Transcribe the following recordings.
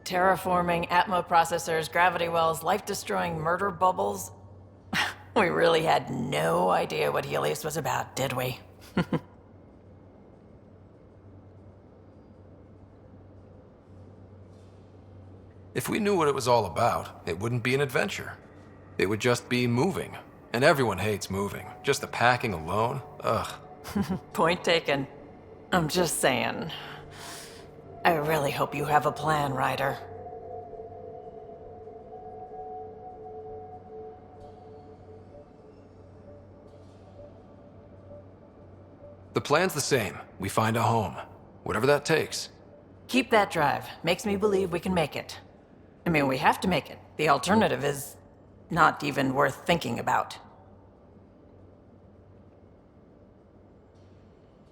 Terraforming, Atmo processors, gravity wells, life-destroying murder bubbles. We really had no idea what Helios was about, did we? If we knew what it was all about, it wouldn't be an adventure. It would just be moving. And everyone hates moving. Just the packing alone, ugh. Point taken. I'm just saying. I really hope you have a plan, Ryder. The plan's the same. We find a home. Whatever that takes. Keep that drive. Makes me believe we can make it. I mean, we have to make it. The alternative is not even worth thinking about.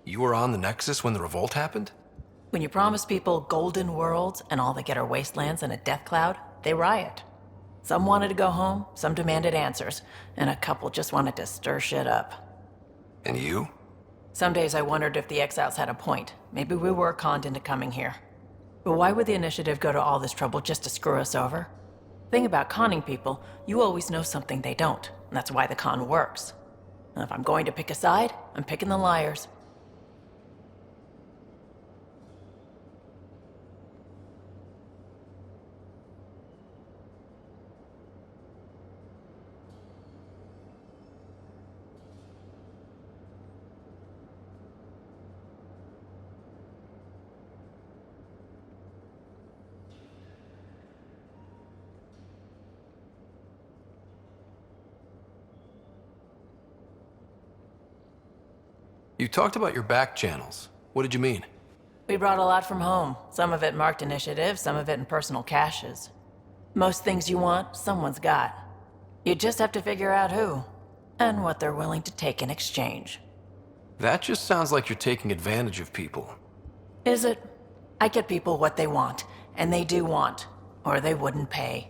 You were on the Nexus when the revolt happened? When you promise people golden worlds and all they get are wastelands and a death cloud, they riot. Some wanted to go home, some demanded answers, and a couple just wanted to stir shit up. And you? Some days I wondered if the exiles had a point. Maybe we were conned into coming here. But why would the Initiative go to all this trouble just to screw us over? Thing about conning people, you always know something they don't, and that's why the con works. And if I'm going to pick a side, I'm picking the liars. You talked about your back channels. What did you mean? We brought a lot from home. Some of it marked initiative, some of it in personal caches. Most things you want, someone's got. You just have to figure out who, and what they're willing to take in exchange. That just sounds like you're taking advantage of people. Is it? I get people what they want, and they do want, or they wouldn't pay.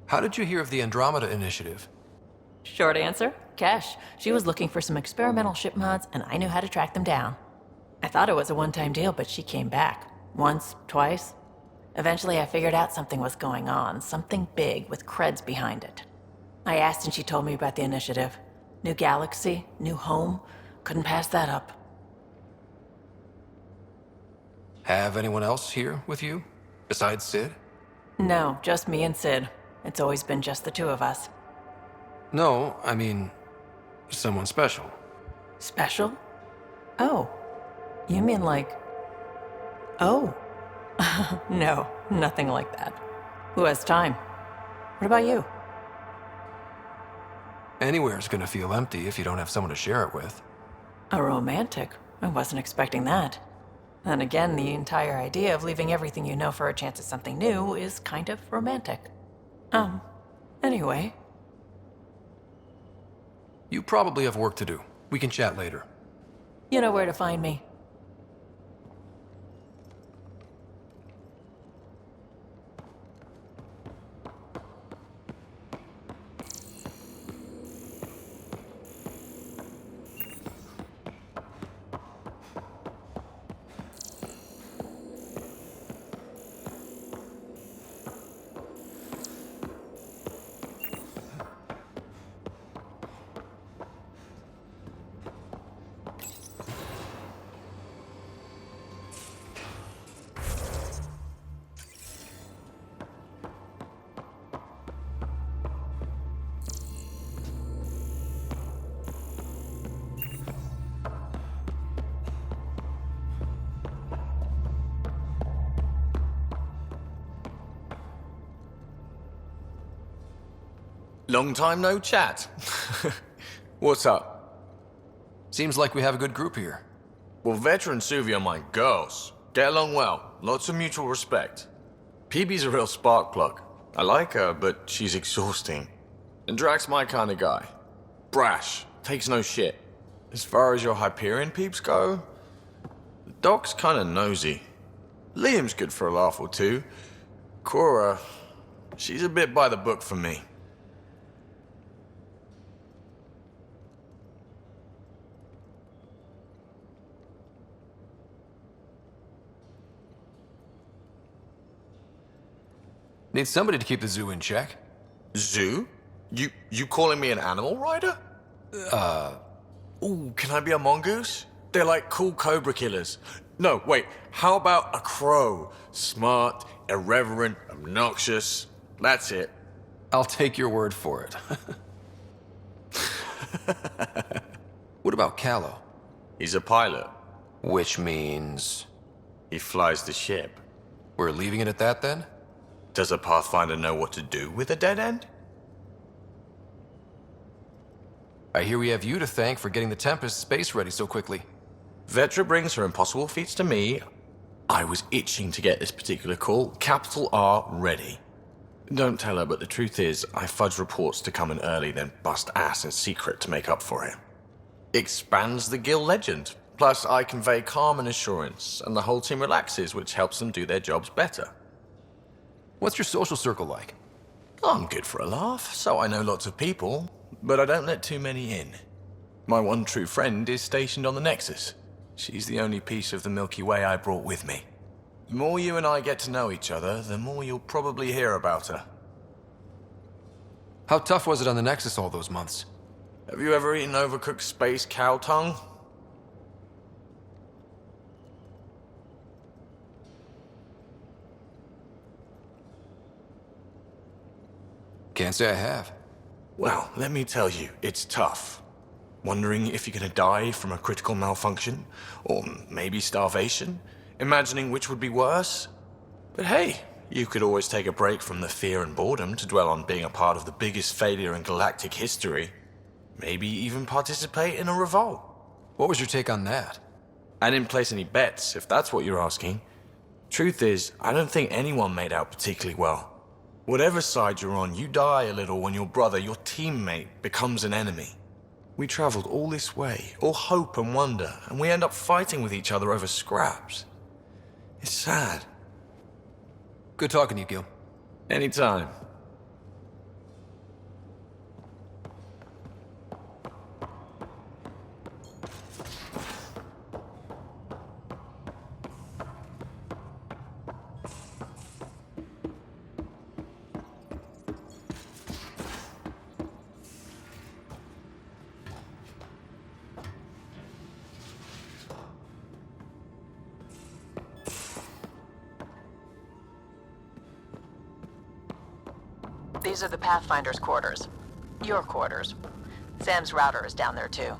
How did you hear of the Andromeda initiative? Short answer, Kesh. She was looking for some experimental ship mods, and I knew how to track them down. I thought it was a one-time deal, but she came back. Once, twice. Eventually I figured out something was going on, something big with creds behind it. I asked and she told me about the initiative. New galaxy, new home. Couldn't pass that up. Have anyone else here with you? Besides Sid? No, just me and Sid. It's always been just the two of us. No, I mean, someone special. Special? Oh. You mean like... Oh. No, nothing like that. Who has time? What about you? Anywhere's gonna feel empty if you don't have someone to share it with. A romantic? I wasn't expecting that. Then again, the entire idea of leaving everything you know for a chance at something new is kind of romantic. Anyway. You probably have work to do. We can chat later. You know where to find me. Long time no chat. What's up? Seems like we have a good group here. Well, Vetra and Suvi are my girls. Get along well. Lots of mutual respect. PB's a real spark plug. I like her, but she's exhausting. And Drax's my kind of guy. Brash. Takes no shit. As far as your Hyperion peeps go, the Doc's kind of nosy. Liam's good for a laugh or two. Cora, she's a bit by the book for me. Need somebody to keep the zoo in check. Zoo? You calling me an animal rider? Ooh, can I be a mongoose? They're like cool cobra killers. No, wait, how about a crow? Smart, irreverent, obnoxious. That's it. I'll take your word for it. What about Callow? He's a pilot. Which means... He flies the ship. we're leaving it at that then? Does a Pathfinder know what to do with a dead end? I hear we have you to thank for getting the Tempest space ready so quickly. Vetra brings her impossible feats to me. I was itching to get this particular call. Capital R ready. Don't tell her, but the truth is, I fudge reports to come in early, then bust ass in secret to make up for it. Expands the guild legend. Plus, I convey calm and assurance, and the whole team relaxes, which helps them do their jobs better. What's your social circle like? I'm good for a laugh, so I know lots of people, but I don't let too many in. My one true friend is stationed on the Nexus. She's the only piece of the Milky Way I brought with me. The more you and I get to know each other, the more you'll probably hear about her. How tough was it on the Nexus all those months? Have you ever eaten overcooked space cow tongue? Can't say I have. Well, let me tell you, it's tough. Wondering if you're gonna die from a critical malfunction, or maybe starvation, imagining which would be worse. But hey, you could always take a break from the fear and boredom to dwell on being a part of the biggest failure in galactic history. Maybe even participate in a revolt. What was your take on that? I didn't place any bets, if that's what you're asking. Truth is, I don't think anyone made out particularly well. Whatever side you're on, you die a little when your brother, your teammate, becomes an enemy. We traveled all this way, all hope and wonder, and we end up fighting with each other over scraps. It's sad. Good talking to you, Gil. Anytime. These are the Pathfinder's quarters. Your quarters. Sam's router is down there too.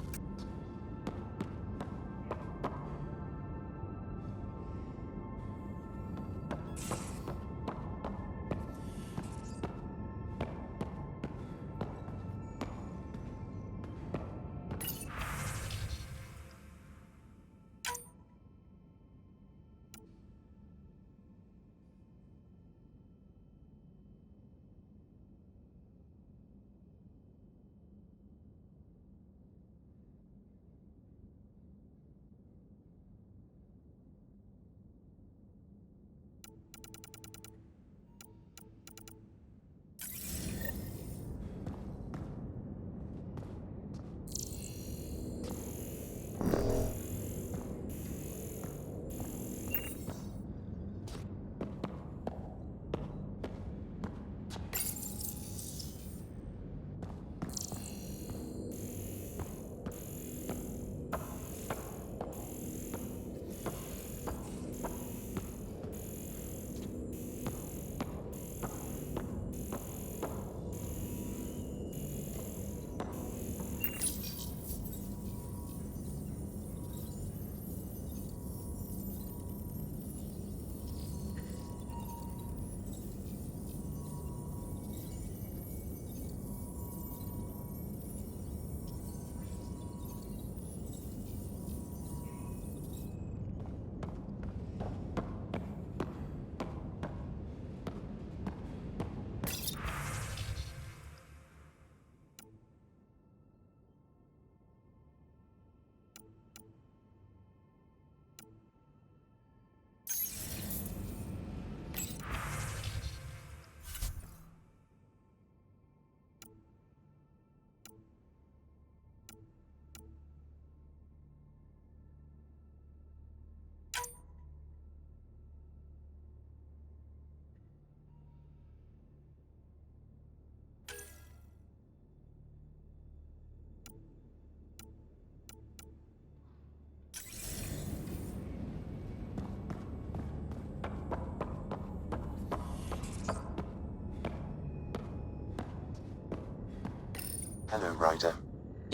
Hello, Ryder.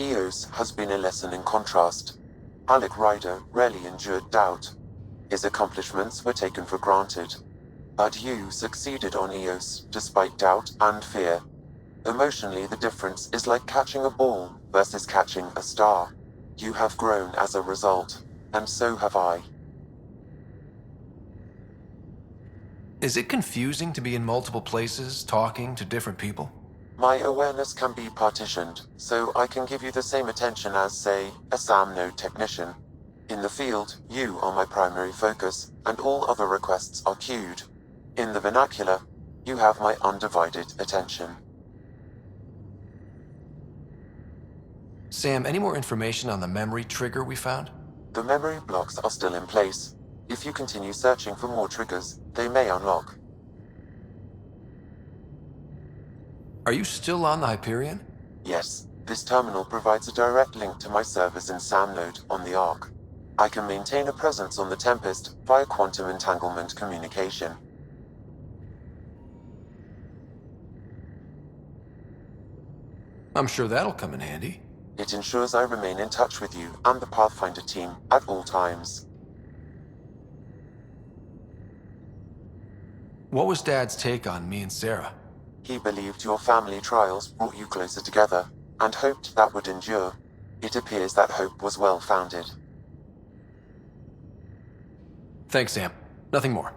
Eos has been a lesson in contrast. Alec Ryder rarely endured doubt. His accomplishments were taken for granted. But you succeeded on Eos, despite doubt and fear. Emotionally, the difference is like catching a ball versus catching a star. You have grown as a result, and so have I. Is it confusing to be in multiple places, talking to different people? My awareness can be partitioned, so I can give you the same attention as, say, a SAM node technician. In the field, you are my primary focus, and all other requests are queued. In the vernacular, you have my undivided attention. Sam, any more information on the memory trigger we found? The memory blocks are still in place. If you continue searching for more triggers, they may unlock. Are you still on the Hyperion? Yes, this terminal provides a direct link to my servers in SAM node on the Ark. I can maintain a presence on the Tempest via quantum entanglement communication. I'm sure that'll come in handy. It ensures I remain in touch with you and the Pathfinder team at all times. What was Dad's take on me and Sarah? He believed your family trials brought you closer together, and hoped that would endure. It appears that hope was well-founded. Thanks, Sam. Nothing more.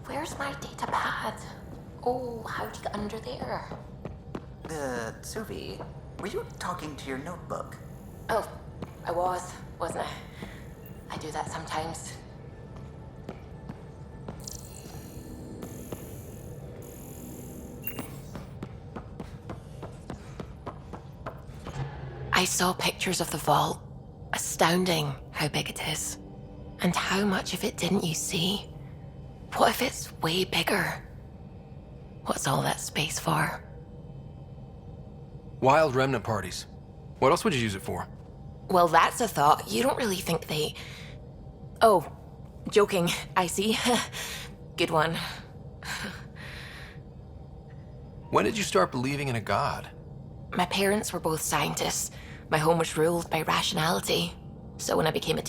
Where's my data pad? Oh, how'd you get under there? Suvi, were you talking to your notebook? Oh, I wasn't I? I do that sometimes. I saw pictures of the vault. Astounding how big it is. And how much of it didn't you see? What if it's way bigger? What's all that space for? Wild remnant parties. What else would you use it for? Well, that's a thought. You don't really think they... Oh, joking. I see. Good one. When did you start believing in a god? My parents were both scientists. My home was ruled by rationality. So when I became a